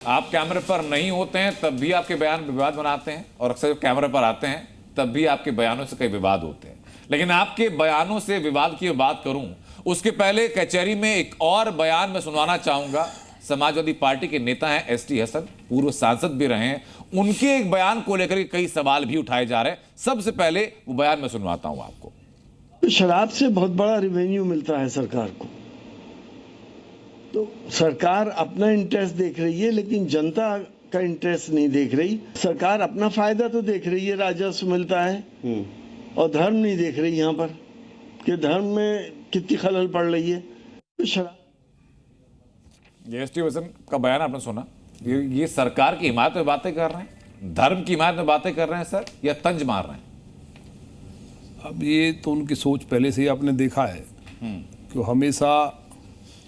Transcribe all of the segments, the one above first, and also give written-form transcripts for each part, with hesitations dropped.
आप कैमरे पर नहीं होते हैं तब भी आपके बयान विवाद बनाते हैं, और अक्सर जब कैमरे पर आते हैं तब भी आपके बयानों से कई विवाद होते हैं। लेकिन आपके बयानों से विवाद की बात करूं उसके पहले कचहरी में एक और बयान मैं सुनवाना चाहूंगा। समाजवादी पार्टी के नेता हैं एसटी हसन, पूर्व सांसद भी रहे हैं, उनके एक बयान को लेकर कई सवाल भी उठाए जा रहे हैं। सबसे पहले वो बयान मैं सुनवाता हूं आपको। शराब से बहुत बड़ा रेवेन्यू मिलता है सरकार को, तो सरकार अपना इंटरेस्ट देख रही है लेकिन जनता का इंटरेस्ट नहीं देख रही। सरकार अपना फायदा तो देख रही है, राजस्व मिलता है, और धर्म नहीं देख रही यहाँ पर कि धर्म में कितनी खलल पड़ रही है। तो शराब, ये एसटी हसन का बयान आपने सुना। ये सरकार की हिमायत में बातें कर रहे हैं, धर्म की हिमायत में बातें कर रहे हैं सर, या तंज मार रहे हैं? अब ये तो उनकी सोच पहले से ही आपने देखा है कि हमेशा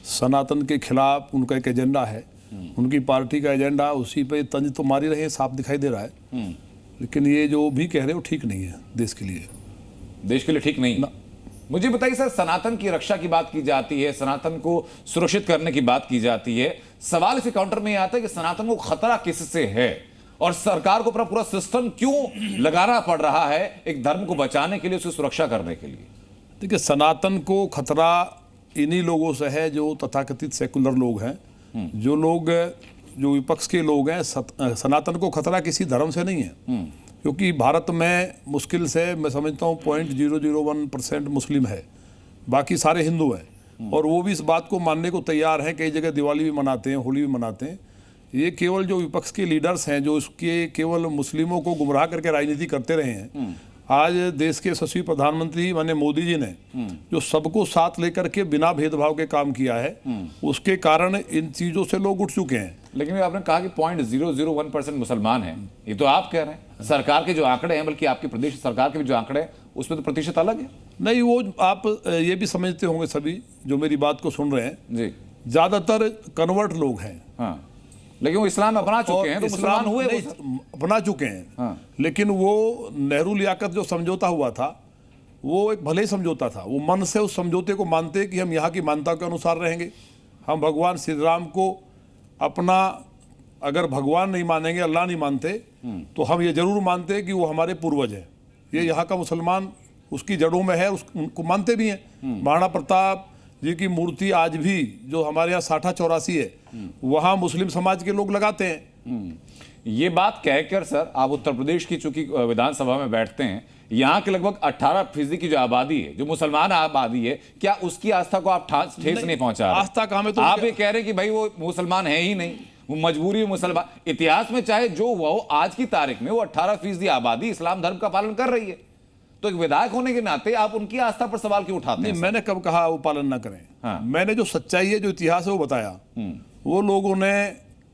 सनातन के खिलाफ उनका एक एजेंडा है, उनकी पार्टी का एजेंडा, उसी पे तंज तो मारी रहे हैं, साफ दिखाई दे रहा है। लेकिन ये जो भी कह रहे हैं वो ठीक नहीं है देश के लिए। देश के लिए ठीक नहीं। मुझे बताइए सर, सनातन की रक्षा की बात की जाती है, सनातन को सुरक्षित करने की बात की जाती है। सवाल इस काउंटर में आता है कि सनातन को खतरा किससे है, और सरकार को अपना पूरा सिस्टम क्यों लगाना पड़ रहा है एक धर्म को बचाने के लिए, उसकी सुरक्षा करने के लिए? देखिए, सनातन को खतरा इन्हीं लोगों से है जो तथाकथित सेकुलर लोग हैं। जो लोग, जो विपक्ष के लोग हैं, सनातन को खतरा किसी धर्म से नहीं है, क्योंकि भारत में मुश्किल से मैं समझता हूँ 0.001% मुस्लिम है, बाकी सारे हिंदू हैं, और वो भी इस बात को मानने को तैयार हैं। कई जगह दिवाली भी मनाते हैं, होली भी मनाते हैं। ये केवल जो विपक्ष के लीडर्स हैं जो इसके केवल मुस्लिमों को गुमराह करके राजनीति करते रहे हैं। आज देश के यशस्वी प्रधानमंत्री माननीय मोदी जी ने जो सबको साथ लेकर के बिना भेदभाव के काम किया है, उसके कारण इन चीज़ों से लोग उठ चुके हैं। लेकिन आपने कहा कि 0.001% मुसलमान हैं, ये तो आप कह रहे हैं। सरकार के जो आंकड़े हैं, बल्कि आपके प्रदेश सरकार के भी जो आंकड़े हैं, उसमें तो प्रतिशत अलग है। नहीं, वो आप ये भी समझते होंगे सभी जो मेरी बात को सुन रहे हैं जी, ज़्यादातर कन्वर्ट लोग हैं। हाँ, लेकिन वो इस्लाम अपना चुके हैं, तो मुसलमान हुए अपना चुके हैं। हाँ। लेकिन वो नेहरू लियाकत जो समझौता हुआ था, वो एक भले ही समझौता था। वो मन से उस समझौते को मानते कि हम यहाँ की मान्यता के अनुसार रहेंगे। हम भगवान श्री राम को अपना, अगर भगवान नहीं मानेंगे, अल्लाह नहीं मानते, तो हम ये जरूर मानते कि वो हमारे पूर्वज हैं। ये यहाँ का मुसलमान उसकी जड़ों में है, उनको मानते भी हैं। महाराणा प्रताप जी की मूर्ति आज भी जो हमारे यहाँ 60-84 है, वहाँ मुस्लिम समाज के लोग लगाते हैं। ये बात कहकर सर, आप उत्तर प्रदेश की चूंकि विधानसभा में बैठते हैं, यहाँ के लगभग 18% की जो आबादी है, जो मुसलमान आबादी है, क्या उसकी आस्था को आप ठेस नहीं पहुंचा रहे? आस्था कहाँ में? तो आप ये कह रहे हैं कि भाई वो मुसलमान है ही नहीं, वो मजबूरी मुसलमान। इतिहास में चाहे जो हुआ हो, आज की तारीख में वो 18% आबादी इस्लाम धर्म का पालन कर रही है। तो एक विधायक होने के नाते आप उनकी आस्था पर सवाल क्यों उठाते हैं? मैंने कब कहा वो पालन ना करें? हाँ। मैंने जो सच्चाई है, जो इतिहास है वो बताया। वो लोगों ने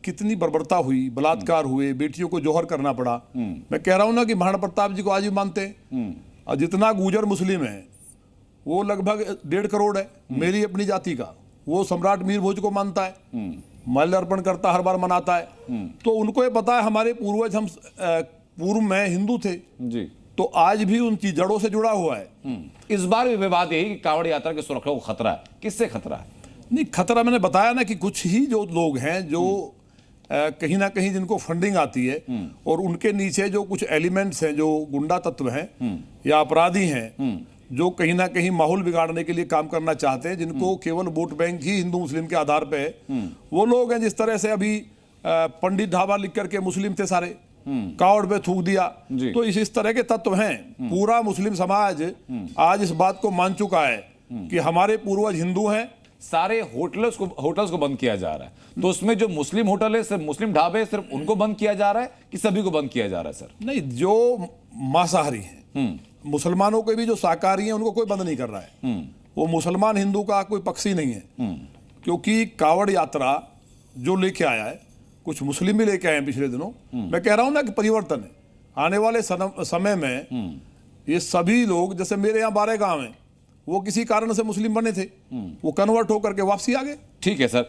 कितनी बर्बरता हुई, बलात्कार हुए, बेटियों को जौहर करना पड़ा। मैं कह रहा हूं ना कि महाराणा प्रताप जी को आज भी मानते हैं। और जितना गुर्जर मुस्लिम है वो लगभग 1.5 करोड़ है मेरी अपनी जाति का। वो सम्राट मीर भोज को मानता है, माल्यार्पण करता, हर बार मनाता है। तो उनको ये पता है हमारे पूर्वज, हम पूर्व में हिंदू थे जी, तो आज भी उनकी जड़ों से जुड़ा हुआ है। इस बार भी विवाद यही कि कांवड़ यात्रा की सुरक्षा को खतरा है। किससे खतरा है? नहीं, खतरा मैंने बताया ना कि कुछ ही जो लोग हैं जो कहीं ना कहीं जिनको फंडिंग आती है, और उनके नीचे जो कुछ एलिमेंट्स हैं, जो गुंडा तत्व हैं या अपराधी हैं, जो कहीं ना कहीं माहौल बिगाड़ने के लिए काम करना चाहते हैं, जिनको केवल वोट बैंक ही हिंदू मुस्लिम के आधार पे है, वो लोग हैं। जिस तरह से अभी पंडित ढाबा लिख करके मुस्लिम थे सारे, कावड़ पे थूक दिया, तो इस तरह के तत्व हैं। पूरा मुस्लिम समाज आज इस बात को मान चुका है कि हमारे पूर्वज हिंदू हैं। सारे होटल्स को बंद किया जा रहा है, तो उसमें जो मुस्लिम होटल है, सिर्फ मुस्लिम ढाबे, सिर्फ उनको बंद किया जा रहा है कि सभी को बंद किया जा रहा है? सर नहीं, जो मांसाहारी हैं, मुसलमानों के भी जो शाकाहारी हैं, उनको कोई बंद नहीं कर रहा है। वो मुसलमान हिंदू का कोई पक्षी नहीं है, क्योंकि कावड़ यात्रा जो लेके आया है, कुछ मुस्लिम भी लेके आए हैं पिछले दिनों। मैं कह रहा हूं ना कि परिवर्तन है आने वाले समय में। ये सभी लोग, जैसे मेरे यहाँ 12 गांव हैं, वो किसी कारण से मुस्लिम बने थे, वो कन्वर्ट होकर के वापसी आ गए। ठीक है सर।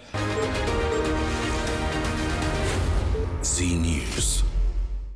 जी न्यूज़।